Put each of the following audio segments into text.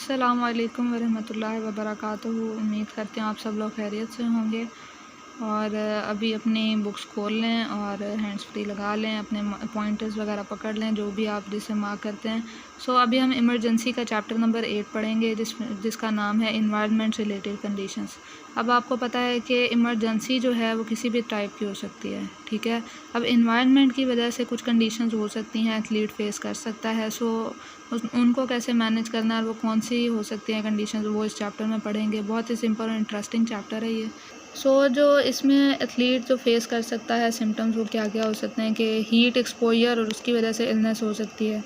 अस्सलाम वालेकुम वरहमतुल्लाहि वबरकातुहू। उम्मीद करते हैं आप सब लोग खैरियत से होंगे। और अभी अपनी बुक्स खोल लें और हैंड्स फ्री लगा लें, अपने पॉइंटर्स वगैरह पकड़ लें जो भी आप जिसे मार्क करते हैं। अभी हम इमरजेंसी का चैप्टर नंबर 8 पढ़ेंगे जिसका नाम है इन्वायरमेंट रिलेटेड कंडीशंस। अब आपको पता है कि इमरजेंसी जो है वो किसी भी टाइप की हो सकती है, ठीक है। अब इन्वायरमेंट की वजह से कुछ कंडीशंस हो सकती हैं, एथलीट फेस कर सकता है। उनको कैसे मैनेज करना है और वो कौन सी हो सकती हैं कंडीशंस, वो इस चैप्टर में पढ़ेंगे। बहुत ही सिंपल और इंटरेस्टिंग चैप्टर है ये। जो इसमें एथलीट जो फेस कर सकता है सिम्टम्स, वो क्या क्या हो सकते हैं कि हीट एक्सपोजर और उसकी वजह से इलनेस हो सकती है,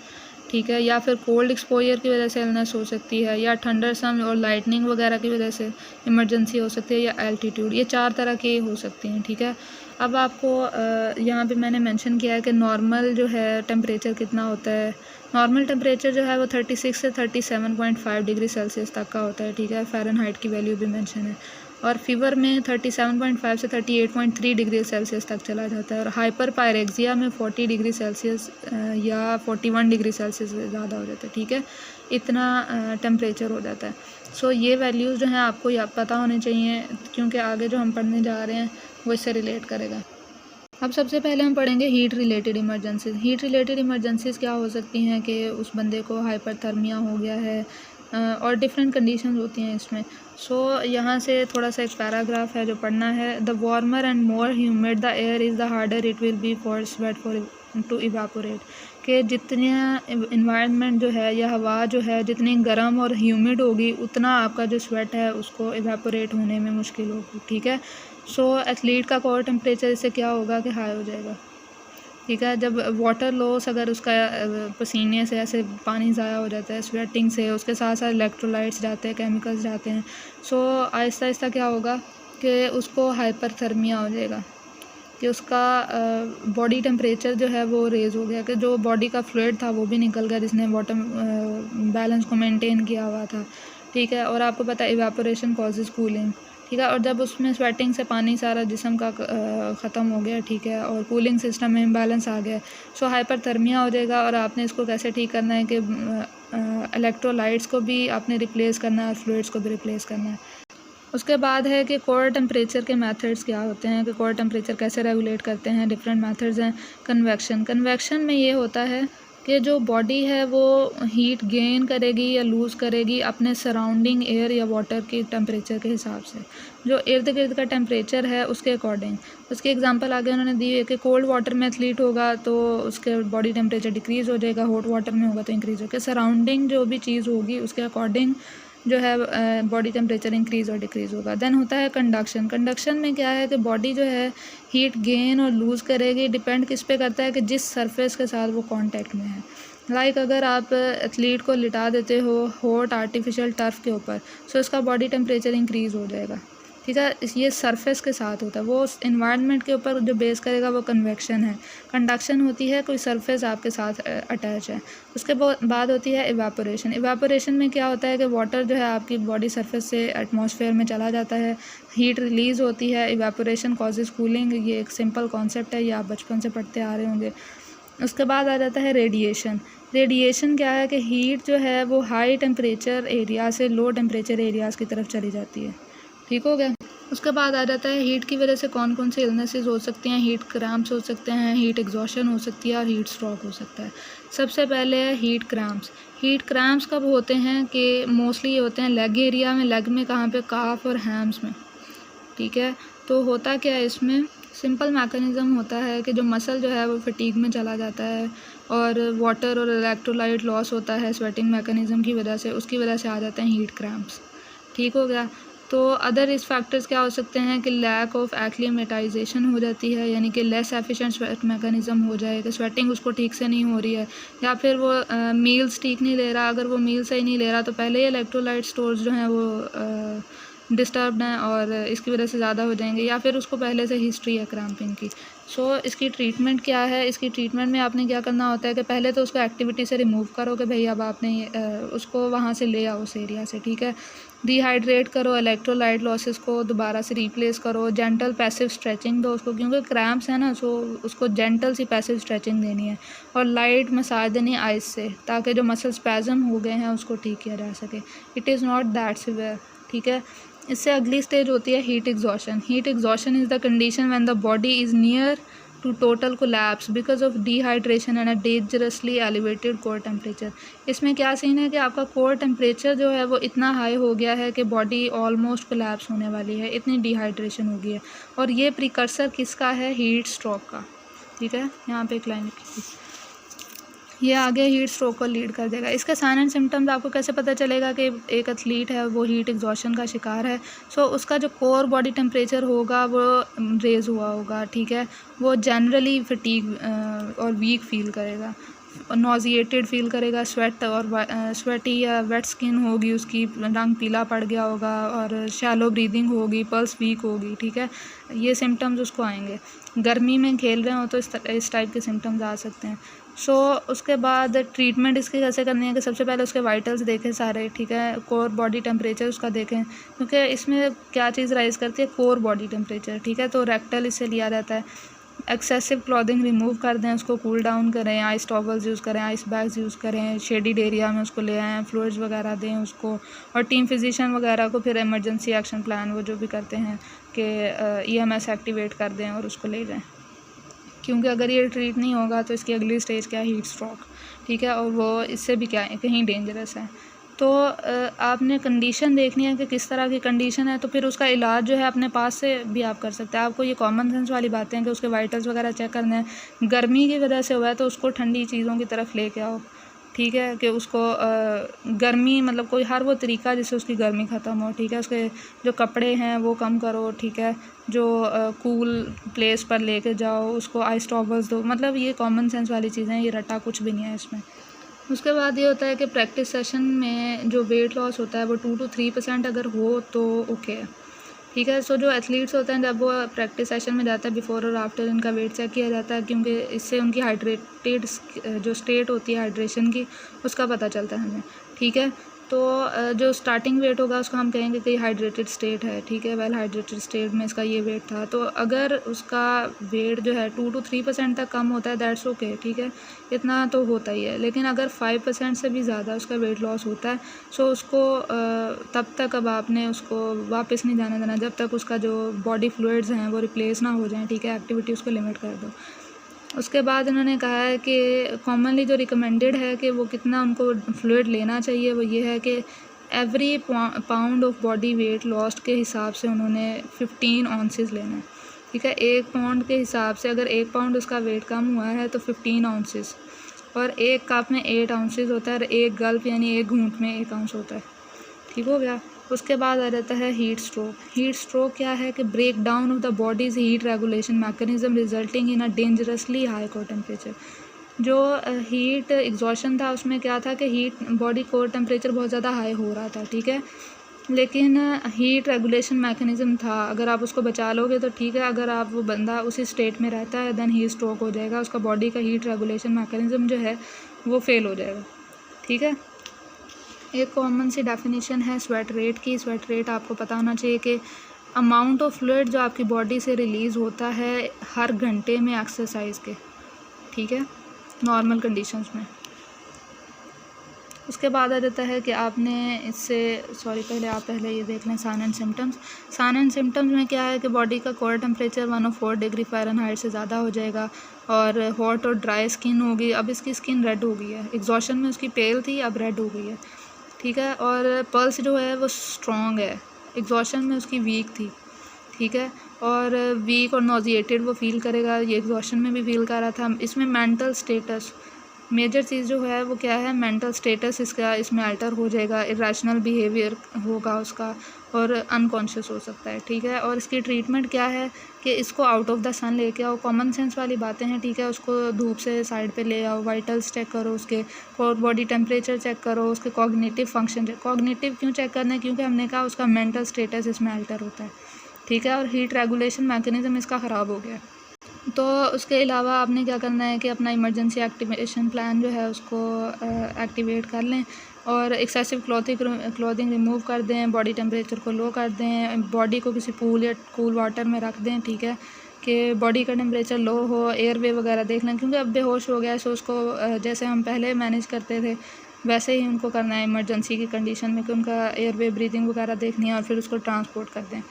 ठीक है, या फिर कोल्ड एक्सपोजर की वजह से इलनेस हो सकती है, या थंडर सन और लाइटनिंग वगैरह की वजह से इमरजेंसी हो सकती है, या एल्टीट्यूड। ये 4 तरह की हो सकती हैं, ठीक है। अब आपको यहाँ पे मैंने मेंशन किया है कि नॉर्मल जो है टेम्परेचर कितना होता है। नॉर्मल टेम्परेचर जो है वो 36 से 37.5 डिग्री सेल्सियस तक का होता है, ठीक है। फ़ारेनहाइट की वैल्यू भी मेंशन है। और फीवर में 37.5 से 38.3 डिग्री सेल्सियस तक चला जाता है। और हाइपर पायरेक्सिया में 40 डिग्री सेल्सियस या 41 डिग्री सेल्सियस से ज़्यादा हो जाता है, ठीक है। इतना टेम्परेचर हो जाता है। ये वैल्यूज़ जो हैं आपको पता होने चाहिए, क्योंकि आगे जो हम पढ़ने जा रहे हैं वो इससे रिलेट करेगा। अब सबसे पहले हम पढ़ेंगे heat related emergencies. Heat related emergencies क्या हो सकती हैं कि उस बंदे को हाइपरथर्मिया हो गया है और डिफरेंट कंडीशंस होती हैं इसमें। यहाँ से थोड़ा सा एक पैराग्राफ है जो पढ़ना है। The warmer and more humid the air is the harder it will be for sweat for to evaporate. कि जितनी इन्वायरमेंट जो है या हवा जो है जितनी गर्म और ह्यूमिड होगी, उतना आपका जो स्वेट है उसको इवापोरेट होने में मुश्किल होगी, ठीक है। एथलीट का कोर टेम्परेचर इससे क्या होगा कि हाई हो जाएगा, ठीक है। जब वाटर लॉस अगर उसका पसीने से ऐसे पानी ज़ाया हो जाता है, स्वेटिंग से, उसके साथ साथ इलेक्ट्रोलाइट्स जाते हैं, केमिकल्स जाते हैं। आहिस्ता आहिस्ता क्या होगा कि उसको हाइपरथर्मिया हो जाएगा, कि उसका बॉडी टेम्परेचर जो है वो रेज़ हो गया, कि जो बॉडी का फ्लूइड था वो भी निकल गया जिसने वाटर बैलेंस को मेंटेन किया हुआ था, ठीक है। और आपको पता है इवेपोरेशन कॉजेज़ कूलिंग, ठीक है। और जब उसमें स्वेटिंग से पानी सारा जिस्म का ख़त्म हो गया, ठीक है, और कूलिंग सिस्टम में इम्बैलेंस आ गया, हाइपरथर्मिया हो जाएगा। और आपने इसको कैसे ठीक करना है कि इलेक्ट्रोलाइट्स को भी आपने रिप्लेस करना है और फ्लूइड्स को भी रिप्लेस करना है। उसके बाद है कि कोर टेम्परेचर के मेथड्स क्या होते हैं, कि कोर टेम्परेचर कैसे रेगुलेट करते हैं। डिफरेंट मेथड्स हैं। कन्वेक्शन में ये होता है कि जो बॉडी है वो हीट गेन करेगी या लूज़ करेगी अपने सराउंडिंग एयर या वाटर की टेम्परेचर के हिसाब से, जो इर्द गिर्द का टेम्परेचर है उसके अकॉर्डिंग। उसकी एग्जांपल आगे उन्होंने दी है कि कोल्ड वाटर में एथलीट होगा तो उसके बॉडी टेम्परेचर डिक्रीज़ हो जाएगा, हॉट वाटर में होगा तो इंक्रीज़ होगा। सराउंडिंग जो भी चीज़ होगी उसके अकॉर्डिंग जो है बॉडी टेम्परेचर इंक्रीज़ और डिक्रीज़ होगा। देन होता है कंडक्शन में क्या है कि बॉडी जो है हीट गेन और लूज़ करेगी, डिपेंड किस पे करता है कि जिस सरफेस के साथ वो कांटेक्ट में है। अगर आप एथलीट को लिटा देते हो हॉट आर्टिफिशियल टर्फ के ऊपर, इसका बॉडी टेम्परेचर इंक्रीज़ हो जाएगा, ठीक है। ये सरफेस के साथ होता है, वो उस इन्वायरमेंट के ऊपर जो बेस करेगा वो कन्वेक्शन है। कंडक्शन होती है कोई सरफेस आपके साथ अटैच है। उसके बाद होती है इवापोरेशन में क्या होता है कि वाटर जो है आपकी बॉडी सरफेस से एटमॉस्फेयर में चला जाता है, हीट रिलीज़ होती है। इवापोरेशन कॉजेज़ कूलिंग, ये एक सिंपल कॉन्सेप्ट है, ये आप बचपन से पढ़ते आ रहे होंगे। उसके बाद आ जाता है रेडिएशन क्या है कि हीट जो है वो हाई टेम्परेचर एरिया से लो टेम्परेचर एरियाज़ की तरफ चली जाती है, ठीक हो गया। उसके बाद आ जाता है हीट की वजह से कौन कौन सी इलनेसेस हो सकती हैं। हीट क्रैम्प्स हो सकते हैं, हीट एग्जॉशन हो सकती है और हीट स्ट्रोक हो सकता है। सबसे पहले है हीट क्रैम्प्स कब होते हैं कि मोस्टली ये होते हैं लेग एरिया में। लेग में कहाँ पे? काफ और हैम्स में, ठीक है। तो होता क्या है इसमें, सिंपल मैकेनिज़्म होता है कि जो मसल जो है वो फटीग में चला जाता है और वाटर और इलेक्ट्रोलाइट लॉस होता है स्वेटिंग मैकेनिज़्म की वजह से, उसकी वजह से आ जाते हैं हीट क्रैम्प्स, ठीक हो गया। अदर इस फैक्टर्स क्या हो सकते हैं कि लैक ऑफ एक्लीमेटाइजेशन हो जाती है, यानी कि लेस एफिशिएंट स्वेट मैकेनिज़्म हो जाए कि स्वेटिंग उसको ठीक से नहीं हो रही है, या फिर वो मील्स ठीक नहीं ले रहा। अगर वो मील सही नहीं ले रहा तो पहले ही इलेक्ट्रोलाइट स्टोर्स जो हैं वो डिस्टर्ब्ड हैं और इसकी वजह से ज़्यादा हो जाएंगे, या फिर उसको पहले से हिस्ट्री है क्रैम्पिंग की। इसकी ट्रीटमेंट क्या है? इसकी ट्रीटमेंट में आपने क्या करना होता है कि पहले तो उसको एक्टिविटी से रिमूव करो कि भाई अब आपने उसको वहाँ से ले आओ उस एरिया से, ठीक है। डिहाइड्रेट करो, इलेक्ट्रोलाइट लॉसेस को दोबारा से रिप्लेस करो, जेंटल पैसिव स्ट्रेचिंग दो उसको, क्योंकि क्रैम्प्स है ना, सो उसको जेंटल सी पैसिव स्ट्रेचिंग देनी है और लाइट मसाज देनी है आइस से, ताकि जो मसल स्पैज़म हो गए हैं उसको ठीक किया जा सके। It is not that severe, ठीक है। इससे अगली स्टेज होती है heat exhaustion. Heat exhaustion is the condition when the body is near to total collapse because of dehydration and a dangerously elevated core temperature. इसमें क्या सीन है कि आपका कोर टेम्परेचर जो है वो इतना हाई हो गया है कि बॉडी ऑलमोस्ट कोलैप्स होने वाली है, इतनी डिहाइड्रेशन हो गई है। और ये प्रिकर्सर किसका है? हीट स्ट्रोक का, ठीक है। यहाँ पे एक लाइन लिखी थी, ये आगे हीट स्ट्रोक को लीड कर देगा। इसके साइन एंड सिम्टम्स आपको कैसे पता चलेगा कि एक एथलीट है वो हीट एग्जॉशन का शिकार है? सो उसका जो कोर बॉडी टेम्परेचर होगा वो रेज़ हुआ होगा, ठीक है। वो जनरली फटीग और वीक फील करेगा, नॉजिएटेड फील करेगा, स्वेट और स्वेटी या वेट स्किन होगी, उसकी रंग पीला पड़ गया होगा और शैलो ब्रीदिंग होगी, पल्स वीक होगी, ठीक है। ये सिम्टम्स उसको आएंगे। गर्मी में खेल रहे हो तो इस टाइप के सिम्टम्स आ सकते हैं। सो उसके बाद ट्रीटमेंट इसकी कैसे करनी है कि सबसे पहले उसके वाइटल्स देखें सारे, ठीक है। कोर बॉडी टेम्परेचर उसका देखें, क्योंकि इसमें क्या चीज़ राइज़ करती है? कोर बॉडी टेम्परेचर, ठीक है। तो रेक्टल इससे लिया जाता है। एक्सेसिव क्लॉथिंग रिमूव कर दें, उसको कूल डाउन करें, आइस टॉवल्स यूज़ करें, आइस बैग्स यूज़ करें, शेडिड एरिया में उसको ले आएँ, फ्लूइड्स वगैरह दें उसको, और टीम फिजिशियन वगैरह को फिर इमरजेंसी एक्शन प्लान वो जो भी करते हैं कि EMS एक्टिवेट कर दें और उसको ले जाएँ, क्योंकि अगर ये ट्रीट नहीं होगा तो इसकी अगली स्टेज क्या है? हीट स्ट्रोक, ठीक है। और वो इससे भी क्या है, कहीं डेंजरस है। तो आपने कंडीशन देखनी है कि किस तरह की कंडीशन है, तो फिर उसका इलाज जो है अपने पास से भी आप कर सकते हैं। आपको ये कॉमन सेंस वाली बातें हैं कि उसके वाइटल्स वगैरह चेक करने हैं। गर्मी की वजह से हुआ है तो उसको ठंडी चीज़ों की तरफ लेके आओ, ठीक है, कि उसको गर्मी मतलब कोई हर वो तरीका जिससे उसकी गर्मी ख़त्म हो, ठीक है। उसके जो कपड़े हैं वो कम करो, ठीक है। जो कूल प्लेस पर लेके जाओ, उसको आइस टॉवल्स दो, मतलब ये कॉमन सेंस वाली चीज़ें हैं, ये रटा कुछ भी नहीं है इसमें। उसके बाद ये होता है कि प्रैक्टिस सेशन में जो वेट लॉस होता है वो 2 to 3% अगर हो तो ओके है, ठीक है। सो जो एथलीट्स होते हैं जब वो प्रैक्टिस सेशन में जाता है, बिफोर और आफ्टर इनका वेट चेक किया जाता है, क्योंकि इससे उनकी हाइड्रेटेड जो स्टेट होती है हाइड्रेशन की उसका पता चलता है हमें, ठीक है। तो जो स्टार्टिंग वेट होगा उसको हम कहेंगे कि हाइड्रेटेड स्टेट है, ठीक है। वेल हाइड्रेटेड स्टेट में इसका ये वेट था, तो अगर उसका वेट जो है 2 to 3% तक कम होता है दैट्स ओके, ठीक है। इतना तो होता ही है। लेकिन अगर 5% से भी ज़्यादा उसका वेट लॉस होता है, सो उसको तब तक अब आपने उसको वापस नहीं जाने देना जब तक उसका जो बॉडी फ्लूइड्स हैं वो रिप्लेस ना हो जाएं, ठीक है। एक्टिविटी उसको लिमिट कर दो। उसके बाद इन्होंने कहा है कि कॉमनली जो रिकमेंडेड है कि वो कितना उनको फ्लूइड लेना चाहिए, वो ये है कि every pound of body weight lost के हिसाब से उन्होंने 15 ऑunces लेना है, ठीक है। 1 पाउंड के हिसाब से अगर 1 पाउंड उसका वेट कम हुआ है तो 15 ऑunces, और 1 कप में 8 ounces होता है, और 1 गल्प यानी 1 घूंट में 1 ounce होता है, ठीक हो गया। उसके बाद आ जाता है हीट स्ट्रोक। हीट स्ट्रोक क्या है कि break down of the body's heat regulation mechanism resulting in a dangerously high core temperature. जो हीट एग्जॉशन था उसमें क्या था कि हीट बॉडी कोर टेम्परेचर बहुत ज़्यादा हाई हो रहा था, ठीक है। लेकिन हीट रेगुलेशन मैकेनिज़्म था, अगर आप उसको बचा लोगे तो ठीक है, अगर आप वो बंदा उसी स्टेट में रहता है देन हीट स्ट्रोक हो जाएगा, उसका बॉडी का हीट रेगुलेशन मैकेनिज़्म जो है वो फेल हो जाएगा, ठीक है। एक कॉमन सी डेफिनेशन है स्वेट रेट की। स्वेट रेट आपको पता होना चाहिए कि अमाउंट ऑफ फ्लूइड जो आपकी बॉडी से रिलीज़ होता है हर घंटे में एक्सरसाइज के, ठीक है, नॉर्मल कंडीशंस में। उसके बाद आ जाता है कि आपने इससे पहले ये देख लें sign and symptoms. Sign and symptoms में क्या है कि बॉडी का कोर टेम्परेचर 104 डिग्री फ़ारेनहाइट से ज़्यादा हो जाएगा और हॉट और ड्राई स्किन होगी। अब इसकी स्किन रेड हो गई है, एग्जॉशन में उसकी पेल थी अब रेड हो गई है, ठीक है। और पल्स जो है वो स्ट्रॉन्ग है, एग्जॉशन में उसकी वीक थी, ठीक है। और वीक और नॉजिएटेड वो फील करेगा, ये एग्जॉशन में भी फील कर रहा था। इसमें मेंटल स्टेटस मेजर चीज़ जो है वो क्या है, मेंटल स्टेटस इसमें अल्टर हो जाएगा, इरेशनल बिहेवियर होगा उसका और अनकॉन्शियस हो सकता है, ठीक है। और इसकी ट्रीटमेंट क्या है कि इसको आउट ऑफ द सन लेके आओ, कॉमन सेंस वाली बातें हैं, ठीक है। उसको धूप से साइड पे ले आओ, वाइटल्स चेक करो, उसके कोर बॉडी टेम्परेचर चेक करो, उसके कॉग्निटिव फंक्शन कॉग्निटिव क्यों चेक करना है, क्योंकि हमने कहा उसका मेंटल स्टेटस इसमें अल्टर होता है, ठीक है। और हीट रेगुलेशन मैकेनिज्म इसका ख़राब हो गया। तो उसके अलावा आपने क्या करना है कि अपना इमरजेंसी एक्टिवेशन प्लान जो है उसको एक्टिवेट कर लें। और एक्सेसिव क्लॉथिंग रिमूव कर दें, बॉडी टेम्परेचर को लो कर दें, बॉडी को किसी पूल या कूल वाटर में रख दें, ठीक है, कि बॉडी का टेम्परेचर लो हो, एयरवे वगैरह देख लें, क्योंकि अब बेहोश हो गया है, सो उसको जैसे हम पहले मैनेज करते थे वैसे ही उनको करना है इमरजेंसी की कंडीशन में, कि उनका एयरवे ब्रीदिंग वगैरह देखनी है और फिर उसको ट्रांसपोर्ट कर दें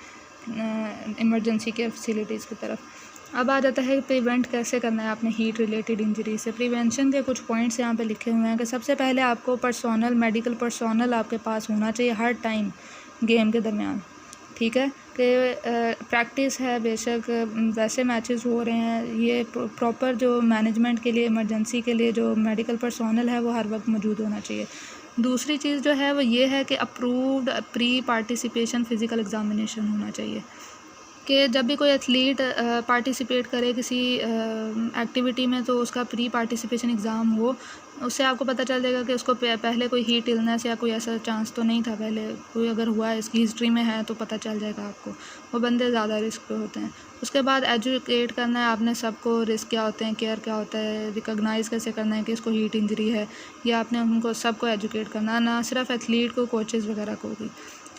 इमरजेंसी केयर फैसिलिटीज़ की तरफ। अब आ जाता है प्रिवेंट कैसे करना है आपने हीट रिलेटेड इंजरी से। प्रिवेंशन के कुछ पॉइंट्स यहाँ पे लिखे हुए हैं कि सबसे पहले आपको मेडिकल पर्सोनल आपके पास होना चाहिए हर टाइम गेम के दरमियान, ठीक है, कि प्रैक्टिस है बेशक, वैसे मैचेस हो रहे हैं, ये प्रॉपर जो मैनेजमेंट के लिए इमरजेंसी के लिए जो मेडिकल पर्सोनल है वो हर वक्त मौजूद होना चाहिए। दूसरी चीज़ जो है वो ये है कि approved pre participation physical examination होना चाहिए, कि जब भी कोई एथलीट पार्टिसिपेट करे किसी एक्टिविटी में तो उसका प्री पार्टिसिपेशन एग्ज़ाम हो, उससे आपको पता चल जाएगा कि उसको पहले कोई हीट इलनेस या कोई ऐसा चांस तो नहीं था, पहले कोई अगर हुआ है इसकी हिस्ट्री में है तो पता चल जाएगा आपको, वो बंदे ज़्यादा रिस्क पे होते हैं। उसके बाद एजुकेट करना है आपने सबको, रिस्क क्या होते हैं, केयर क्या होता है, रिकॉग्नाइज़ कैसे करना है कि इसको हीट इंजरी है, या आपने उनको सबको एजुकेट करना, ना सिर्फ एथलीट को, कोचेज़ वगैरह को भी।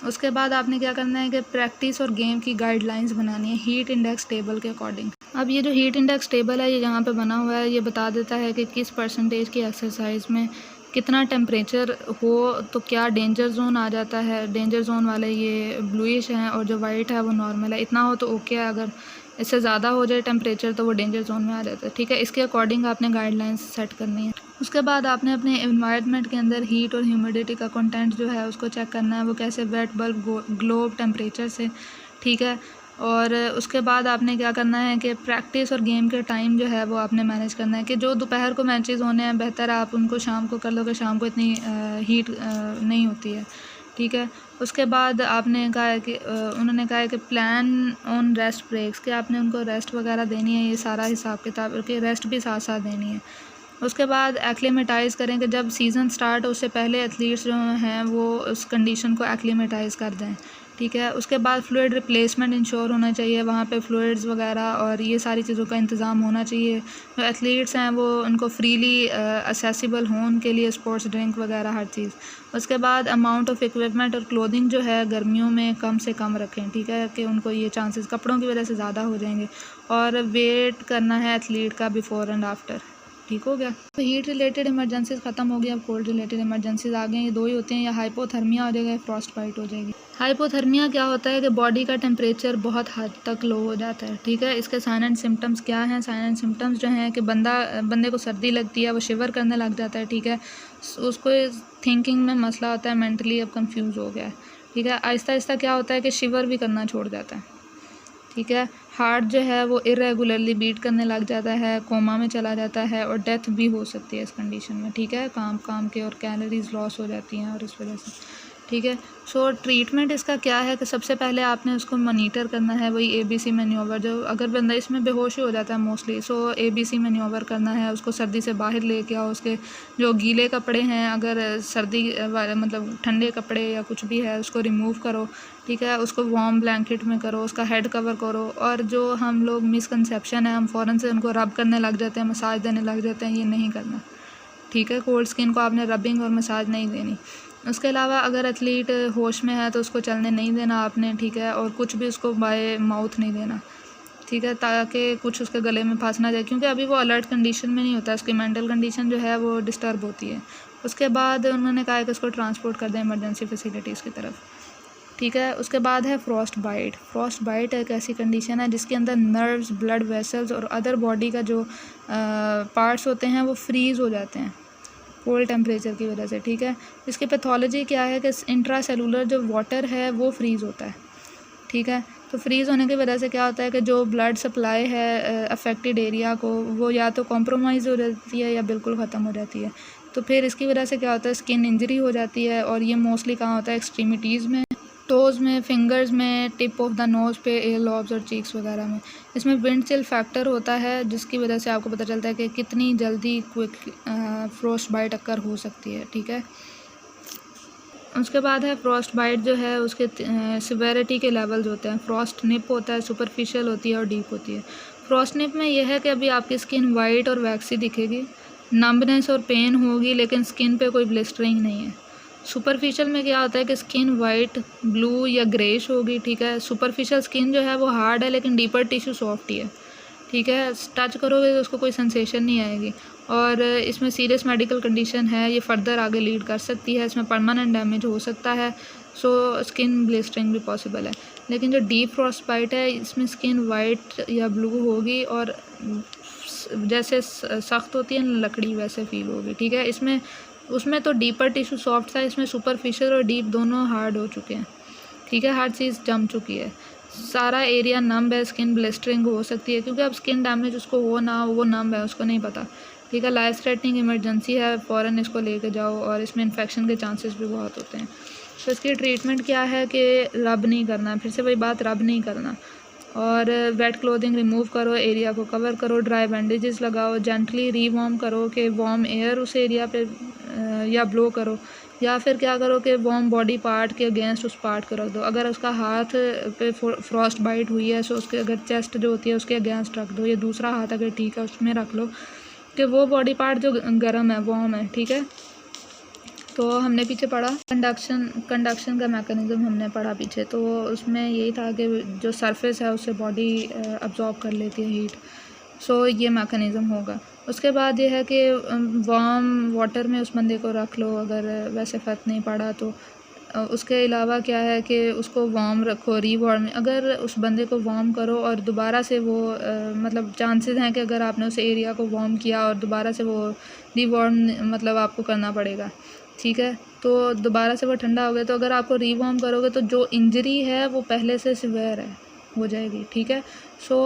उसके बाद आपने क्या करना है कि प्रैक्टिस और गेम की गाइडलाइंस बनानी है हीट इंडेक्स टेबल के अकॉर्डिंग। अब ये जो हीट इंडेक्स टेबल है ये यहाँ पे बना हुआ है, ये बता देता है कि किस परसेंटेज की एक्सरसाइज में कितना टेम्परेचर हो तो क्या डेंजर जोन आ जाता है। डेंजर जोन वाले ये ब्लूइश हैं और जो वाइट है वो नॉर्मल है, इतना हो तो ओके है, अगर इससे ज़्यादा हो जाए टेम्परेचर तो वो डेंजर जोन में आ जाता है, ठीक है। इसके अकॉर्डिंग आपने गाइडलाइंस सेट करनी है। उसके बाद आपने अपने एनवायरनमेंट के अंदर हीट और ह्यूमिडिटी का कंटेंट जो है उसको चेक करना है, वो कैसे वेट बल्ब ग्लोब टेम्परेचर से, ठीक है। और उसके बाद आपने क्या करना है कि प्रैक्टिस और गेम के टाइम जो है वो आपने मैनेज करना है, कि जो दोपहर को मैचेस होने हैं बेहतर आप उनको शाम को कर लो, कि शाम को इतनी हीट नहीं होती है, ठीक है। उसके बाद आपने कहा है कि उन्होंने कहा है कि प्लान ऑन रेस्ट ब्रेक्स, कि आपने उनको रेस्ट वगैरह देनी है, ये सारा हिसाब किताब, कि रेस्ट भी साथ साथ देनी है। उसके बाद एक्लीमेटाइज़ करें, कि जब सीज़न स्टार्ट हो उससे पहले एथलीट्स जो हैं वो उस कंडीशन को एक्लीमेटाइज़ कर दें, ठीक है। उसके बाद फ्लूइड रिप्लेसमेंट इंश्योर होना चाहिए, वहाँ पे फ्लूइड्स वगैरह और ये सारी चीज़ों का इंतज़ाम होना चाहिए। जो एथलीट्स हैं वो उनको फ्रीली असेसिबल हो उनके लिए स्पोर्ट्स ड्रिंक वगैरह हर चीज़। उसके बाद अमाउंट ऑफ इक्विपमेंट और क्लोथिंग जो है गर्मियों में कम से कम रखें, ठीक है, कि उनको ये चांसेस कपड़ों की वजह से ज़्यादा हो जाएंगे। और वेट करना है एथलीट का बिफ़ोर एंड आफ्टर, ठीक हो गया। तो हीट रिलेटेड इमरजेंसीज ख़त्म हो गई, अब कोल्ड रिलेटेड इमरजेंसीज आ गई। ये दो ही होते हैं, या हाइपोथर्मिया हो जाएगा या फ्रॉस्ट बाइट हो जाएगी। हाइपोथर्मिया क्या होता है कि बॉडी का टेम्परेचर बहुत हद तक लो हो जाता है, ठीक है। इसके साइन एंड सिम्टम्स क्या हैं? साइन एंड सिम्टम्स जो हैं कि बंदे को सर्दी लगती है, वो शिवर करने लग जाता है, ठीक है। उसको थिंकिंग में मसला होता है, मेंटली अब कंफ्यूज हो गया है, ठीक है। आहिस्ता आहिस्ता क्या होता है कि शिवर भी करना छोड़ जाता है, ठीक है। हार्ट जो है वो इरेगुलरली बीट करने लग जाता है, कोमा में चला जाता है और डेथ भी हो सकती है इस कंडीशन में, ठीक है। काम के और कैलोरीज लॉस हो जाती हैं और इस वजह से, ठीक है। सो ट्रीटमेंट इसका क्या है कि सबसे पहले आपने उसको मॉनिटर करना है, वही ABC मैन्योवर, जो अगर बंदा इसमें बेहोश ही हो जाता है मोस्टली, सो ABC मैन्योवर करना है, उसको सर्दी से बाहर लेके आओ। उसके जो गीले कपड़े हैं, अगर सर्दी वाले मतलब ठंडे कपड़े या कुछ भी है उसको रिमूव करो, ठीक है। उसको वार्म ब्लैंकेट में करो, उसका हेड कवर करो। और जो हम लोग मिसकंसेप्शन है, हम फ़ौरन से उनको रब करने लग जाते हैं, मसाज देने लग जाते हैं, ये नहीं करना, ठीक है। कोल्ड स्किन को आपने रबिंग और मसाज नहीं देनी। उसके अलावा अगर एथलीट होश में है तो उसको चलने नहीं देना आपने, ठीक है। और कुछ भी उसको बाय माउथ नहीं देना, ठीक है, ताकि कुछ उसके गले में फंस ना जाए, क्योंकि अभी वो अलर्ट कंडीशन में नहीं होता, उसकी मेंटल कंडीशन जो है वो डिस्टर्ब होती है। उसके बाद उन्होंने कहा है कि उसको ट्रांसपोर्ट कर दें इमरजेंसी फैसिलिटीज़ की तरफ, ठीक है। उसके बाद है फ्रॉस्ट बाइट। फ्रॉस्ट बाइट एक ऐसी कंडीशन है जिसके अंदर नर्व्स, ब्लड वेसल्स और अदर बॉडी का जो पार्ट्स होते हैं वो फ्रीज़ हो जाते हैं कोल्ड टेम्परेचर की वजह से, ठीक है। इसकी पैथोलॉजी क्या है कि इंट्रा सेलुलर जो वाटर है वो फ्रीज़ होता है, ठीक है। तो फ्रीज़ होने की वजह से क्या होता है कि जो ब्लड सप्लाई है अफेक्टेड एरिया को, वो या तो कॉम्प्रोमाइज़ हो जाती है या बिल्कुल ख़त्म हो जाती है। तो फिर इसकी वजह से क्या होता है, स्किन इंजरी हो जाती है। और ये मोस्टली कहाँ होता है, एक्सट्रीमिटीज़ में, टोज़ में, फिंगर्स में, टिप ऑफ द नोज़ पे, एयर लॉब्स और चीक्स वगैरह में। इसमें विंड चिल फैक्टर होता है जिसकी वजह से आपको पता चलता है कि कितनी जल्दी क्विक फ्रॉस्ट बाइट अक्कर हो सकती है, ठीक है। उसके बाद है फ्रॉस्ट बाइट जो है उसके सिवेरिटी के लेवल्स होते हैं। फ्रॉस्ट निप होता है, सुपरफिशियल होती है और डीप होती है। फ्रॉस्ट निप में यह है कि अभी आपकी स्किन वाइट और वैक्सी दिखेगी, नंबनेस और पेन होगी, लेकिन स्किन पे कोई ब्लिस्टरिंग नहीं है। सुपरफिशियल में क्या होता है कि स्किन वाइट, ब्लू या ग्रेश होगी, ठीक है। सुपरफिशियल स्किन जो है वो हार्ड है लेकिन डीपर टिश्यू सॉफ्ट ही है, ठीक है। टच करोगे तो उसको कोई सेंसेशन नहीं आएगी। और इसमें सीरियस मेडिकल कंडीशन है, ये फर्दर आगे लीड कर सकती है, इसमें परमानेंट डैमेज हो सकता है। सो स्किन ब्लिस्टरिंग भी पॉसिबल है। लेकिन जो डीप फ्रॉस्ट बाइट है इसमें स्किन वाइट या ब्लू होगी और जैसे सख्त होती है लकड़ी वैसे फील होगी, ठीक है। इसमें उसमें तो डीपर टिश्यू सॉफ्ट था, इसमें सुपरफिशियल और डीप दोनों हार्ड हो चुके हैं, ठीक है। हर चीज़ जम चुकी है, सारा एरिया नम्ब है, स्किन ब्लिस्टरिंग हो सकती है क्योंकि अब स्किन डैमेज उसको हो ना हो वो नम्ब है, उसको नहीं पता, ठीक है। लाइफ थ्रेटनिंग इमरजेंसी है, फ़ौरन इसको लेके जाओ और इसमें इन्फेक्शन के चांसेस भी बहुत होते हैं। तो इसकी ट्रीटमेंट क्या है कि रब नहीं करना, फिर से वही बात, रब नहीं करना। और वेट क्लोथिंग रिमूव करो, एरिया को कवर करो, ड्राई बैंडेजेस लगाओ, जेंटली रीवार्म करो कि वार्म एयर उस एरिया पे या ब्लो करो, या फिर क्या करो कि वार्म बॉडी पार्ट के अगेंस्ट उस पार्ट को रख दो। अगर उसका हाथ पे फ्रॉस्ट बाइट हुई है तो उसके अगर चेस्ट जो होती है उसके अगेंस्ट रख दो, या दूसरा हाथ अगर ठीक है उसमें रख लो कि वो बॉडी पार्ट जो गर्म है वार्म है, ठीक है। तो हमने पीछे पढ़ा कंडक्शन का मैकेनिज़्म हमने पढ़ा पीछे, तो उसमें यही था कि जो सरफेस है उससे बॉडी अब्जॉर्ब कर लेती है हीट। सो ये मैकेनिज़्म होगा। उसके बाद ये है कि वार्म वाटर में उस बंदे को रख लो अगर वैसे फ़र्क नहीं पड़ा तो। उसके अलावा क्या है कि उसको वार्म रखो, रीवार्म। अगर उस बंदे को वार्म करो और दोबारा से वो मतलब चांसेस हैं कि अगर आपने उस एरिया को वार्म किया और दोबारा से वो रीवार्म मतलब आपको करना पड़ेगा, ठीक है। तो दोबारा से वो ठंडा हो गया तो अगर आपको रीवार्म करोगे तो जो इंजरी है वो पहले से सिवियर है हो जाएगी, ठीक है। सो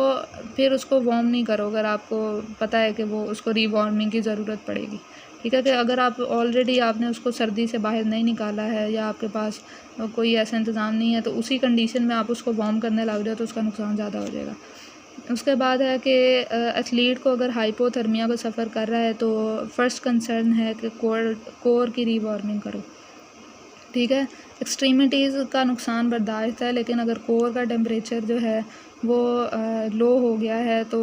फिर उसको वार्म नहीं करो अगर आपको पता है कि वो उसको रीवार्मिंग की ज़रूरत पड़ेगी, ठीक है। कि अगर आप ऑलरेडी आपने उसको सर्दी से बाहर नहीं निकाला है या आपके पास कोई ऐसा इंतज़ाम नहीं है तो उसी कंडीशन में आप उसको वार्म करने लग जाओ तो उसका नुकसान ज़्यादा हो जाएगा। उसके बाद है कि एथलीट को अगर हाइपोथर्मिया को सफ़र कर रहा है तो फर्स्ट कंसर्न है कि कोर की रीवार्मिंग करो, ठीक है। एक्सट्रीमिटीज़ का नुकसान बर्दाश्त है लेकिन अगर कोर का टेम्परेचर जो है वो लो हो गया है तो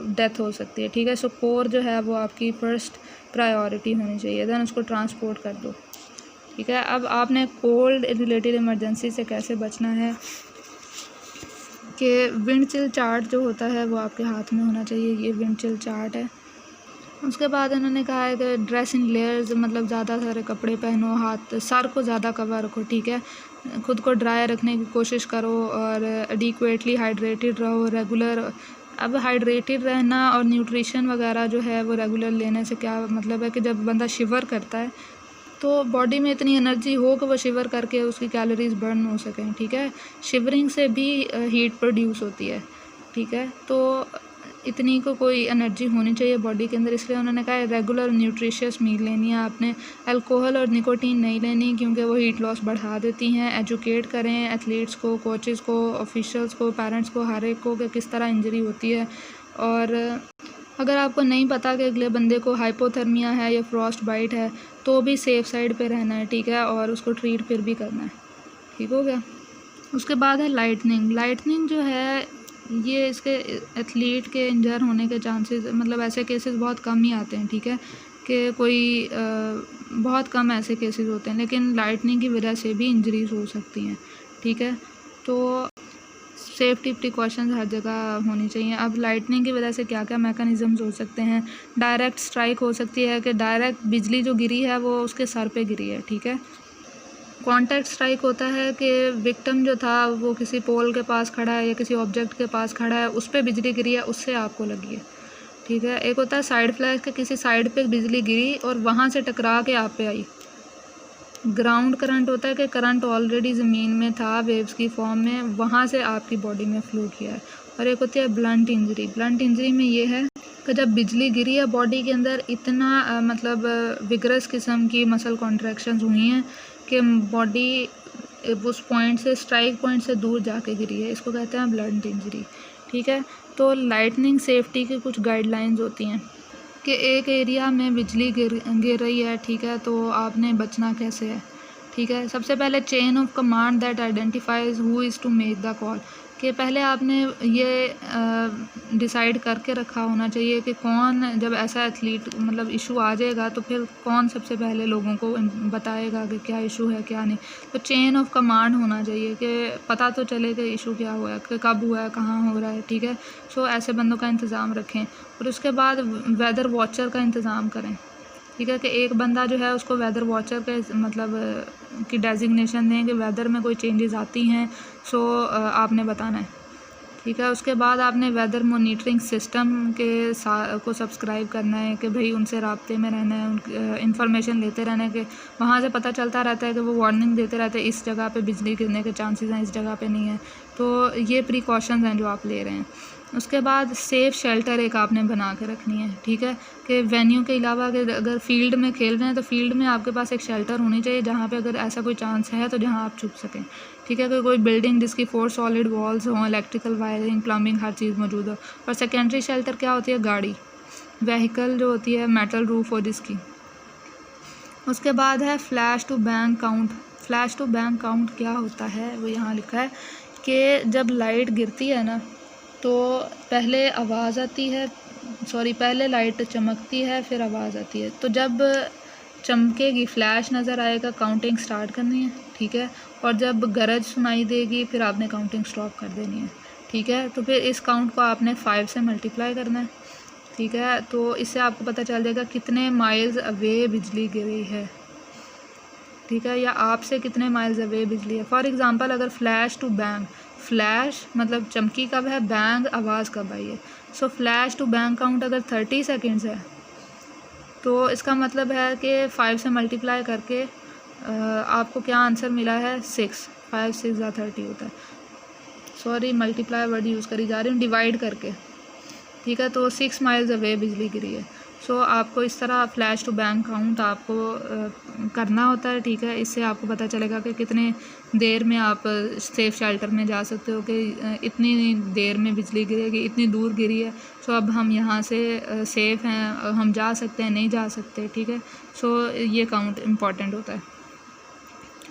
डेथ हो सकती है, ठीक है। सो कोर जो है वो आपकी फ़र्स्ट प्रायोरिटी होनी चाहिए, देन उसको ट्रांसपोर्ट कर दो, ठीक है। अब आपने कोल्ड रिलेटेड इमरजेंसी से कैसे बचना है कि विंड चिल चार्ट जो होता है वो आपके हाथ में होना चाहिए, ये विंड चिल चार्ट है। उसके बाद उन्होंने कहा है कि ड्रेस इन लेयर्स, मतलब ज़्यादा सारे कपड़े पहनो, हाथ सर को ज़्यादा कवर रखो, ठीक है। खुद को ड्राई रखने की कोशिश करो और एडिक्वेटली हाइड्रेटेड रहो रेगुलर। अब हाइड्रेटेड रहना और न्यूट्रिशन वगैरह जो है वो रेगुलर लेने से क्या मतलब है कि जब बंदा शिवर करता है तो बॉडी में इतनी एनर्जी हो कि वो शिवर करके उसकी कैलोरीज बर्न हो सकें, ठीक है। शिवरिंग से भी हीट प्रोड्यूस होती है, ठीक है। तो इतनी को कोई एनर्जी होनी चाहिए बॉडी के अंदर, इसलिए उन्होंने कहा है रेगुलर न्यूट्रिशियस मील लेनी है आपने। अल्कोहल और निकोटीन नहीं लेनी क्योंकि वो हीट लॉस बढ़ा देती हैं। एजुकेट करें एथलीट्स को, कोचेज़ को, ऑफिशियल्स को, पेरेंट्स को, हर एक को कि किस तरह इंजरी होती है। और अगर आपको नहीं पता कि अगले बंदे को हाइपोथर्मिया है या फ्रॉस्ट बाइट है तो भी सेफ़ साइड पे रहना है, ठीक है। और उसको ट्रीट फिर भी करना है, ठीक हो गया। उसके बाद है लाइटनिंग जो है ये इसके एथलीट के इंजर होने के चांसेस, मतलब ऐसे केसेस बहुत कम ही आते हैं, ठीक है। कि कोई बहुत कम ऐसे केसेस होते हैं लेकिन लाइटनिंग की वजह से भी इंजरीज हो सकती हैं, ठीक है। तो सेफ्टी प्रिकॉशंस हर जगह होनी चाहिए। अब लाइटनिंग की वजह से क्या क्या मैकेनिज़म्स हो सकते हैं। डायरेक्ट स्ट्राइक हो सकती है कि डायरेक्ट बिजली जो गिरी है वो उसके सर पे गिरी है, ठीक है। कॉन्टैक्ट स्ट्राइक होता है कि विक्टिम जो था वो किसी पोल के पास खड़ा है या किसी ऑब्जेक्ट के पास खड़ा है, उस पर बिजली गिरी है, उससे आपको लगी है, ठीक है। एक होता है साइड फ्लैश के किसी साइड पे बिजली गिरी और वहाँ से टकरा के आप पे आई। ग्राउंड करंट होता है कि करंट ऑलरेडी ज़मीन में था वेव्स की फॉर्म में, वहाँ से आपकी बॉडी में फ्लो किया है। और एक होती है ब्लंट इंजरी में ये है कि जब बिजली गिरी है बॉडी के अंदर इतना मतलब विगरस किस्म की मसल कॉन्ट्रैक्शंस हुई हैं कि बॉडी उस पॉइंट से, स्ट्राइक पॉइंट से दूर जाके गिरी है, इसको कहते हैं ब्लंट इंजरी, ठीक है। तो लाइटनिंग सेफ्टी की कुछ गाइडलाइंस होती हैं कि एक एरिया में बिजली गिर रही है, ठीक है, तो आपने बचना कैसे है, ठीक है। सबसे पहले chain of command that identifies who is to make the call, कि पहले आपने ये डिसाइड करके रखा होना चाहिए कि कौन, जब ऐसा एथलीट मतलब इशू आ जाएगा तो फिर कौन सबसे पहले लोगों को बताएगा कि क्या इशू है क्या नहीं। तो चेन ऑफ कमांड होना चाहिए कि पता तो चले कि इशू क्या हुआ है, कि कब हुआ है, कहाँ हो रहा है, ठीक है। सो ऐसे बंदों का इंतज़ाम रखें। और उसके बाद वेदर वॉचर का इंतज़ाम करें, ठीक है, कि एक बंदा जो है उसको वेदर वॉचर के मतलब की डेजिग्नेशन दें कि वेदर में कोई चेंजेस आती हैं सो आपने बताना है, ठीक है। उसके बाद आपने वेदर मॉनिटरिंग सिस्टम के को सब्सक्राइब करना है कि भाई उनसे राब्ते में रहना है, उन इंफॉर्मेशन लेते रहना है कि वहाँ से पता चलता रहता है कि वो वार्निंग देते रहते हैं इस जगह पे बिजली गिरने के चांसेस हैं, इस जगह पे नहीं है। तो ये प्रिकॉशंस हैं जो आप ले रहे हैं। उसके बाद सेफ़ शेल्टर एक आपने बना के रखनी है, ठीक है, कि वेन्यू के अलावा अगर फील्ड में खेल रहे हैं तो फील्ड में आपके पास एक शेल्टर होनी चाहिए जहाँ पे अगर ऐसा कोई चांस है तो जहाँ आप छुप सकें, ठीक है। कि कोई बिल्डिंग जिसकी 4 सॉलिड वॉल्स हों, इलेक्ट्रिकल वायरिंग, प्लम्बिंग, हर चीज़ मौजूद हो। और सेकेंडरी शेल्टर क्या होती है, गाड़ी, व्हीकल जो होती है, मेटल रूफ हो जिसकी। उसके बाद है flash to bank count. Flash to bank count क्या होता है वो यहाँ लिखा है कि जब लाइट गिरती है ना तो पहले आवाज़ आती है, पहले लाइट चमकती है फिर आवाज़ आती है। तो जब चमकेगी, फ्लैश नज़र आएगा, काउंटिंग स्टार्ट करनी है, ठीक है। और जब गरज सुनाई देगी फिर आपने काउंटिंग स्टॉप कर देनी है, ठीक है। तो फिर इस काउंट को आपने 5 से मल्टीप्लाई करना है, ठीक है। तो इससे आपको पता चल जाएगा कितने माइल्स अवे बिजली गिरी है, ठीक है, या आपसे कितने माइल्स अवे बिजली है। फॉर एग्ज़ाम्पल अगर फ्लैश टू बैंग, फ्लैश मतलब चमकी कब है, बैंग आवाज़ कब आई है। सो फ्लैश टू बैंग काउंट अगर 30 सेकेंड्स है तो इसका मतलब है कि 5 से मल्टीप्लाई करके आपको क्या आंसर मिला है, 6। 5 6 या 30 होता है, मल्टीप्लाई वर्ड यूज़ करी जा रही हूँ, डिवाइड करके, ठीक है। तो 6 माइल्स अवे बिजली गिरी है। सो आपको इस तरह फ्लैश टू बैंक काउंट आपको करना होता है, ठीक है। इससे आपको पता चलेगा कि कितने देर में आप सेफ़ शेल्टर में जा सकते हो, कि इतनी देर में बिजली गिरेगी, इतनी दूर गिरी है। सो अब हम यहाँ से सेफ़ हैं, हम जा सकते हैं, नहीं जा सकते, ठीक है। सो ये काउंट इम्पॉर्टेंट होता है।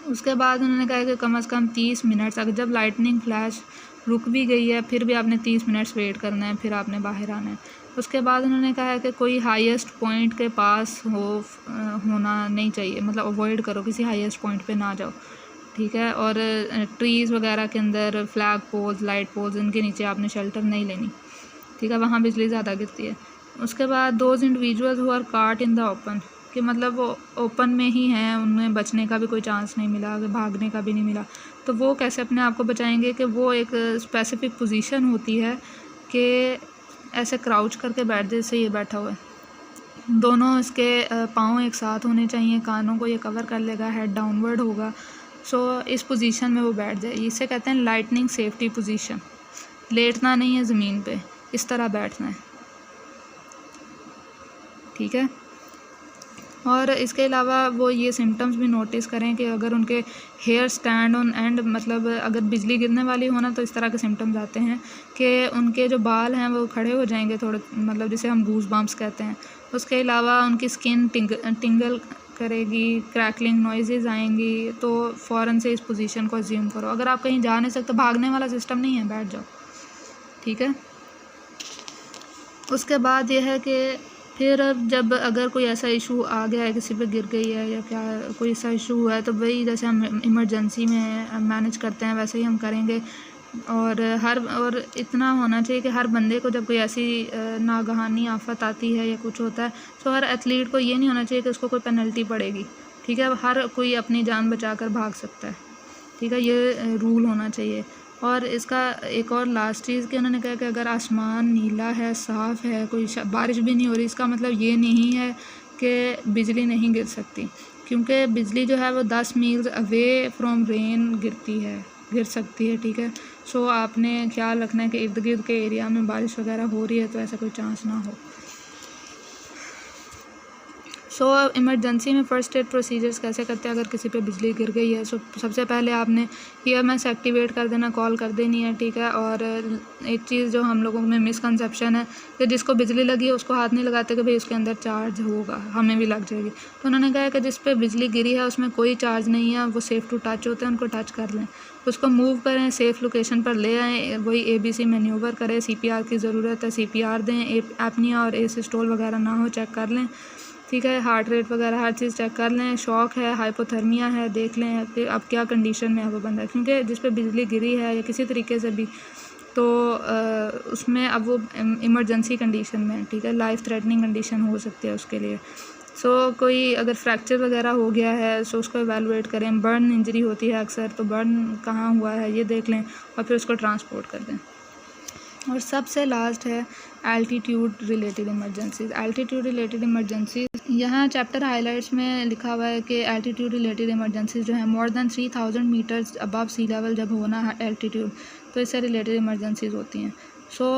उसके बाद उन्होंने कहा कि कम से कम 30 मिनट्स, अगर जब लाइटनिंग फ्लैश रुक भी गई है फिर भी आपने 30 मिनट्स वेट करना है, फिर आपने बाहर आना है। उसके बाद उन्होंने कहा है कि कोई हाईएस्ट पॉइंट के पास होना नहीं चाहिए, मतलब अवॉइड करो, किसी हाईएस्ट पॉइंट पे ना जाओ, ठीक है। और ट्रीज़ वगैरह के अंदर, फ्लैग पोल्स, लाइट पोल्स, इनके नीचे आपने शेल्टर नहीं लेनी, ठीक है, वहाँ बिजली ज़्यादा गिरती है। उसके बाद दोज इंडिविजुअल्स हु आर काट इन द ओपन, कि मतलब वो ओपन में ही हैं, उनमें बचने का भी कोई चांस नहीं मिला, भागने का भी नहीं मिला, तो वो कैसे अपने आप को बचाएंगे। कि वो एक स्पेसिफिक पोजीशन होती है कि ऐसे क्राउच करके बैठ, जैसे ये बैठा हुआ है, दोनों इसके पाँव एक साथ होने चाहिए, कानों को ये कवर कर लेगा, हेड डाउनवर्ड होगा। सो इस पोजीशन में वो बैठ जाए, इसे कहते हैं लाइटनिंग सेफ्टी पोजीशन। लेटना नहीं है ज़मीन पे, इस तरह बैठना है, ठीक है। और इसके अलावा वो ये सिम्टम्स भी नोटिस करें कि अगर उनके हेयर स्टैंड ऑन एंड, मतलब अगर बिजली गिरने वाली हो ना तो इस तरह के सिम्टम्स आते हैं कि उनके जो बाल हैं वो खड़े हो जाएंगे थोड़े, मतलब जिसे हम गूज बम्प्स कहते हैं। उसके अलावा उनकी स्किन टिंगल करेगी, क्रैकलिंग नॉइजेज़ आएंगी। तो फ़ौरन से इस पोजीशन को अज्यूम करो। अगर आप कहीं जा नहीं सकते, भागने वाला सिस्टम नहीं है, बैठ जाओ, ठीक है। उसके बाद ये है कि फिर अब जब अगर कोई ऐसा इशू आ गया है, किसी पे गिर गई है या क्या कोई ऐसा इशू हुआ है, तो वही जैसे हम इमरजेंसी में मैनेज करते हैं वैसे ही हम करेंगे। और इतना होना चाहिए कि हर बंदे को जब कोई ऐसी नागहानी आफत आती है या कुछ होता है, तो हर एथलीट को ये नहीं होना चाहिए कि उसको कोई पेनल्टी पड़ेगी, ठीक है। हर कोई अपनी जान बचा कर भाग सकता है, ठीक है, ये रूल होना चाहिए। और इसका एक और लास्ट चीज़ कि उन्होंने कहा कि अगर आसमान नीला है, साफ़ है, कोई बारिश भी नहीं हो रही, इसका मतलब ये नहीं है कि बिजली नहीं गिर सकती, क्योंकि बिजली जो है वो 10 मील्स अवे फ्रॉम रेन गिर सकती है, ठीक है। सो आपने ख्याल रखना है कि इर्द गिर्द के एरिया में बारिश वगैरह हो रही है तो ऐसा कोई चांस ना हो। सो इमरजेंसी में फ़र्स्ट एड प्रोसीजर्स कैसे करते हैं अगर किसी पे बिजली गिर गई है। सो सबसे पहले आपने EMS एक्टिवेट कर देना, कॉल कर देनी है, ठीक है। और एक चीज़ जो हम लोगों में मिसकंसेप्शन है कि जिसको बिजली लगी है उसको हाथ नहीं लगाते कि भाई उसके अंदर चार्ज होगा, हमें भी लग जाएगी। तो उन्होंने कहा है कि जिस पे बिजली गिरी है उसमें कोई चार्ज नहीं है, वो सेफ़ टू टच होते हैं, उनको टच कर लें, उसको मूव करें, सेफ़ लोकेशन पर ले आएँ, वही ABC मैन्यूवर करें। CPR की ज़रूरत है, CPR दें, एपनिया और एसिस्टोल वगैरह ना हो चेक कर लें, ठीक है। हार्ट रेट वगैरह हर चीज़ चेक कर लें। शॉक है, हाइपोथर्मिया है, देख लें कि अब क्या कंडीशन में है वो बंदा, क्योंकि जिस पे बिजली गिरी है या किसी तरीके से भी तो उसमें अब वो इमरजेंसी कंडीशन में है, ठीक है। लाइफ थ्रेटनिंग कंडीशन हो सकती है उसके लिए। सो कोई अगर फ्रैक्चर वगैरह हो गया है सो उसको एवेलुएट करें। बर्न इंजरी होती है अक्सर, तो बर्न कहाँ हुआ है ये देख लें और फिर उसको ट्रांसपोर्ट कर दें। और सबसे लास्ट है altitude related emergencies. Altitude related emergencies यहाँ चैप्टर हाइलाइट्स में लिखा हुआ है कि एल्टीट्यूड रिलेटेड इमरजेंसीज जो है more than 3000 metres above sea level जब होना है एल्टीट्यूड, तो इससे रिलेटेड इमरजेंसीज होती हैं। सो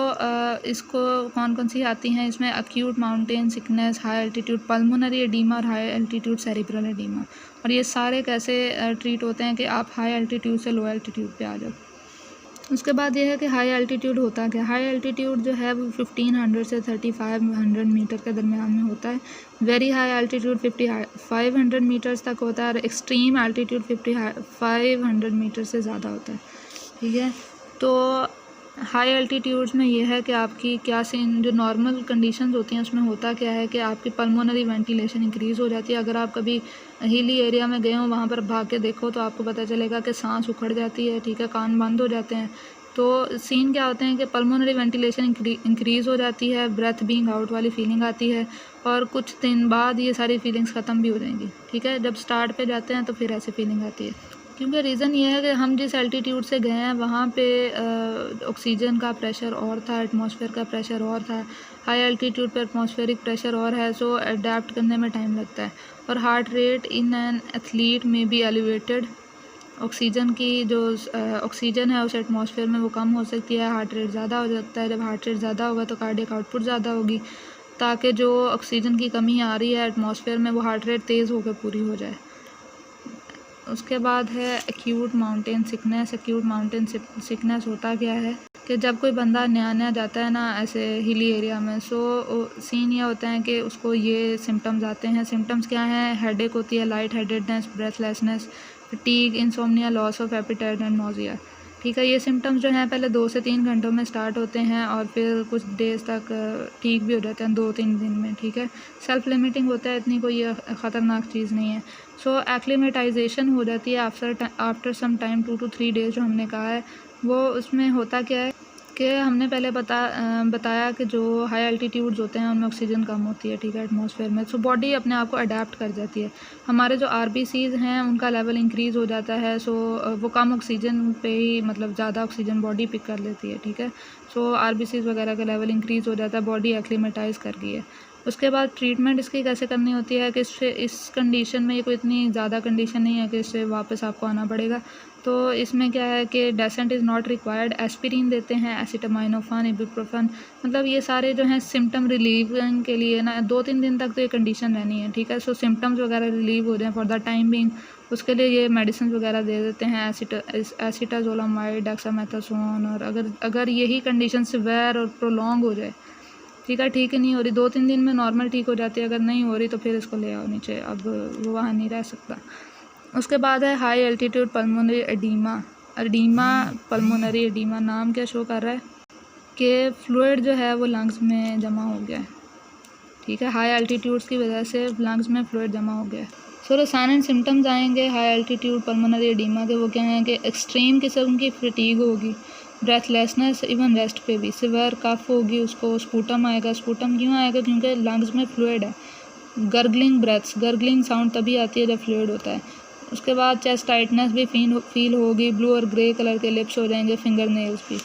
इसको कौन कौन सी आती हैं इसमें? Acute mountain sickness, high altitude pulmonary oedema और हाई एल्टीट्यूड सेरिब्रल एडीमा। और ये सारे कैसे ट्रीट होते हैं कि आप हाई एल्टीट्यूड से लो एल्टीट्यूड पे आ जाओ। उसके बाद ये है कि हाई एल्टीट्यूड होता क्या। हाई एल्टीट्यूड जो है वो 1500 से 3500 मीटर के दरमियान में होता है। वेरी हाई एल्टीट्यूड 5500 मीटर्स तक होता है और एक्सट्रीम एल्टीट्यूड 5500 मीटर से ज़्यादा होता है, ठीक है। तो हाई एल्टीट्यूड्स में ये है कि आपकी क्या सीन जो नॉर्मल कंडीशंस होती हैं उसमें होता क्या है कि आपकी पल्मोनरी वेंटिलेशन इंक्रीज़ हो जाती है। अगर आप कभी हिली एरिया में गए हो वहाँ पर भाग के देखो तो आपको पता चलेगा कि सांस उखड़ जाती है, ठीक है, कान बंद हो जाते हैं। तो सीन क्या होते हैं कि पल्मोनरी वेंटिलेशन इंक्रीज़ हो जाती है, ब्रेथ बीइंग आउट वाली फीलिंग आती है और कुछ दिन बाद ये सारी फीलिंग्स ख़त्म भी हो जाएंगी, ठीक है। जब स्टार्ट पे जाते हैं तो फिर ऐसी फीलिंग आती है, क्योंकि रीज़न ये है कि हम जिस एल्टीट्यूड से गए हैं वहाँ पे ऑक्सीजन का प्रेशर और था, एटमॉस्फेयर का प्रेशर और था। हाई एल्टीट्यूड पर एटमॉस्फेरिक प्रेशर और है, सो अडेप्ट करने में टाइम लगता है। और heart rate in an athlete में बी एलिवेटेड। ऑक्सीजन की जो ऑक्सीजन है उस एटमॉस्फेयर में वो कम हो सकती है, हार्ट रेट ज़्यादा हो सकता है। जब हार्ट रेट ज़्यादा होगा तो कार्डियक आउटपुट ज़्यादा होगी, ताकि जो ऑक्सीजन की कमी आ रही है एटमॉस्फेयर में वो हार्ट रेट तेज़ होकर पूरी हो जाए। उसके बाद है acute mountain sickness. Acute mountain sickness होता क्या है कि जब कोई बंदा नया जाता है ना ऐसे हिली एरिया में, सो सीन ये होता है कि उसको ये सिम्टम्स आते हैं। सिम्टम्स क्या हैं? हेडेक होती है, light headedness, breathlessness, fatigue, insomnia, loss of appetite and nausea, ठीक है। ये सिम्टम्स जो हैं पहले 2 से 3 घंटों में स्टार्ट होते हैं और फिर कुछ डेज़ तक ठीक भी हो जाते हैं, 2-3 दिन में, ठीक है। सेल्फ लिमिटिंग होता है, इतनी कोई ख़तरनाक चीज़ नहीं है। सो एक्लिमेटाइजेशन हो जाती है after some time 2 to 3 days जो हमने कहा है वो। उसमें होता क्या है कि हमने पहले बताया कि जो हाई एल्टीट्यूड्स होते हैं उनमें ऑक्सीजन कम होती है, ठीक है, एटमॉस्फेयर में। सो बॉडी अपने आप को अडेप्ट कर जाती है। हमारे जो RBCs हैं उनका लेवल इंक्रीज़ हो जाता है, सो वो कम ऑक्सीजन पे ही मतलब ज़्यादा ऑक्सीजन बॉडी पिक कर लेती है, ठीक है। सो RBCs वगैरह का लेवल इंक्रीज़ हो जाता है, बॉडी एक्लिमेटाइज कर गई है। उसके बाद ट्रीटमेंट इसकी कैसे करनी होती है कि इस कंडीशन में ये कोई इतनी ज़्यादा कंडीशन नहीं है कि इससे वापस आपको आना पड़ेगा। तो इसमें क्या है कि descent is not required. Aspirin देते हैं, एसिटामाइनोफेन, इबुप्रोफेन, मतलब ये सारे जो हैं सिम्टम रिलीविंग के लिए ना 2-3 दिन तक तो ये कंडीशन रहनी है, ठीक है। सो सिम्टम्स वगैरह रिलीव हो जाए फॉर द टाइम बिंग, उसके लिए ये मेडिसिन वगैरह दे देते हैं, एसिटाजोलामाइड, डेक्सामेथासोन। और अगर यही कंडीशन सिवियर और प्रोलॉन्ग हो जाए, ठीक है, ठीक ही नहीं हो रही, 2-3 दिन में नॉर्मल ठीक हो जाती है, अगर नहीं हो रही तो फिर इसको ले आओ नीचे, अब वो वहाँ नहीं रह सकता। उसके बाद है high altitude pulmonary oedema. Pulmonary oedema नाम क्या शो कर रहा है कि फ्लूइड जो है वो लंग्स में जमा हो गया है, ठीक है। हाई एल्टीट्यूड्स की वजह से लंग्स में फ्लूइड जमा हो गया है। सो साइन एंड सिम्टम्स आएंगे हाई एल्टीट्यूड पल्मोनरी एडीमा के, वो क्या हैं कि एक्सट्रीम किस्म की फटीग होगी, ब्रेथलेसनेस, इवन रेस्ट पे भी, सिवियर कफ होगी, उसको स्पूटम आएगा। स्पूटम क्यों आएगा? क्योंकि लंग्स में फ्लूइड है। गर्गलिंग ब्रेथ्स, गर्गलिंग साउंड तभी आती है जब फ्लूइड होता है। उसके बाद चेस्ट टाइटनेस भी फील होगी, ब्लू और ग्रे कलर के लिप्स हो जाएंगे, फिंगर नेल्स भी,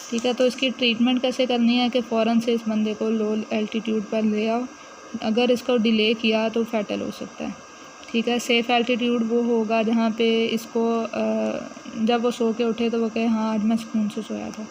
ठीक है। तो इसकी ट्रीटमेंट कैसे करनी है कि फ़ौरन से इस बंदे को लो एल्टीट्यूड पर ले आओ। अगर इसको डिले किया तो फैटल हो सकता है, ठीक है। सेफ़ एल्टीट्यूड वो होगा जहाँ पे इसको जब वो सो के उठे तो वो कहे हाँ आज मैं सुकून से सोया था,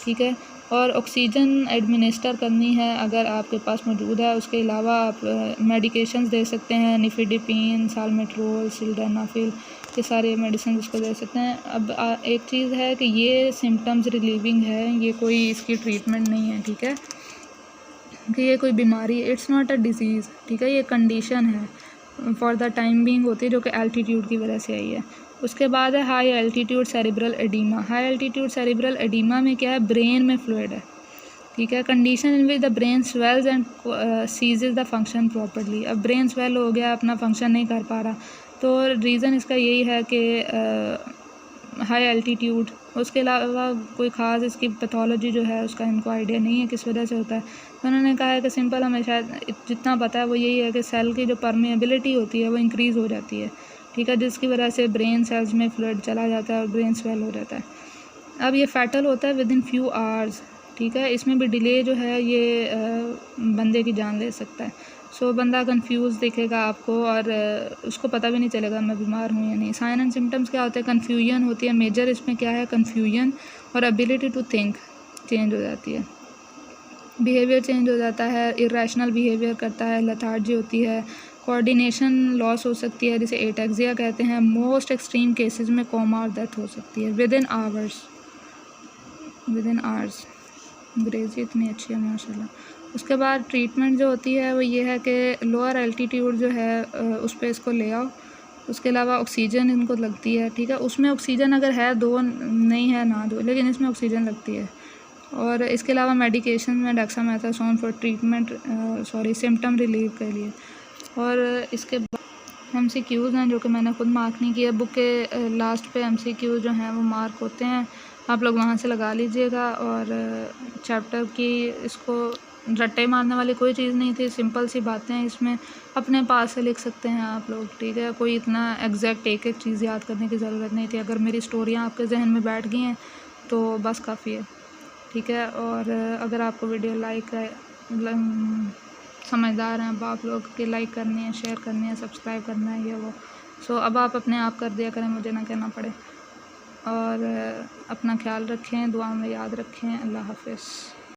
ठीक है। और ऑक्सीजन एडमिनिस्टर करनी है अगर आपके पास मौजूद है। उसके अलावा आप मेडिकेशंस दे सकते हैं, निफिडिपिन, साल्मेट्रोल, सिल्डेनाफिल, ये सारे मेडिसिन उसको दे सकते हैं। अब एक चीज़ है कि ये सिम्टम्स रिलीविंग है, ये कोई इसकी ट्रीटमेंट नहीं है, ठीक है, कि ये कोई बीमारी, इट्स नॉट अ डिज़ीज़, ठीक है, ये कंडीशन है फॉर द टाइम बीइंग होती है, जो कि एल्टीट्यूड की वजह से आई है। उसके बाद है high altitude cerebral oedema. High altitude cerebral oedema में क्या है, ब्रेन में फ्लूइड है, ठीक है। Condition in which the brain swells and seizes the function properly. अब ब्रेन स्वेल हो गया, अपना फंक्शन नहीं कर पा रहा, तो रीज़न इसका यही है कि हाई एल्टीट्यूड। उसके अलावा कोई ख़ास इसकी पैथोलॉजी जो है उसका इनको आइडिया नहीं है किस वजह से होता है। तो उन्होंने कहा है कि सिंपल हमें शायद जितना पता है वो यही है कि सेल की जो परमेबिलिटी होती है वो इंक्रीज़ हो जाती है, ठीक है, जिसकी वजह से ब्रेन सेल्स में फ्लूइड चला जाता है और ब्रेन स्वेल हो जाता है। अब ये फैटल होता है विद इन फ्यू आवर्स, ठीक है, इसमें भी डिले जो है ये बंदे की जान ले सकता है। सो बंदा कंफ्यूज दिखेगा आपको और उसको पता भी नहीं चलेगा मैं बीमार हूँ या नहीं। साइन एंड सिम्टम्स क्या होते हैं, कन्फ्यूजन होती है, मेजर इसमें क्या है कन्फ्यूजन, और एबिलिटी टू थिंक चेंज हो जाती है, बिहेवियर चेंज हो जाता है, इरेशनल बिहेवियर करता है, लेथार्जी होती है, कोऑर्डिनेशन लॉस हो सकती है जिसे एटैक्सिया कहते हैं। मोस्ट एक्सट्रीम केसेस में कोमा और डेथ हो सकती है with in hours, with in hours. अंग्रेज़ी इतनी अच्छी है माशाल्लाह। उसके बाद ट्रीटमेंट जो होती है वो ये है कि लोअर एल्टीट्यूड जो है उस पर इसको ले आओ। उसके अलावा ऑक्सीजन इनको लगती है, ठीक है, उसमें ऑक्सीजन अगर है दो, नहीं है ना दो, लेकिन इसमें ऑक्सीजन लगती है। और इसके अलावा मेडिकेशन में dexamethasone for treatment symptom relieve के लिए। और इसके बाद MCQs हैं जो कि मैंने खुद मार्क नहीं किया, बुक के लास्ट पे MCQs जो हैं वो मार्क होते हैं, आप लोग वहाँ से लगा लीजिएगा। और चैप्टर की इसको रट्टे मारने वाली कोई चीज़ नहीं थी, सिंपल सी बातें हैं, इसमें अपने पास से लिख सकते हैं आप लोग, ठीक है, कोई इतना एग्जैक्ट एक एक चीज़ याद करने की ज़रूरत नहीं थी। अगर मेरी स्टोरियाँ आपके जहन में बैठ गई हैं तो बस काफ़ी है, ठीक है। और अगर आपको वीडियो लाइक है, समझदार हैं अब आप लोग के लाइक करनी है, शेयर करनी है, सब्सक्राइब करना है, ये वो। सो अब आप अपने आप कर दिया करें, मुझे ना कहना पड़े। और अपना ख्याल रखें, दुआ में याद रखें। अल्लाह हाफ़िज़।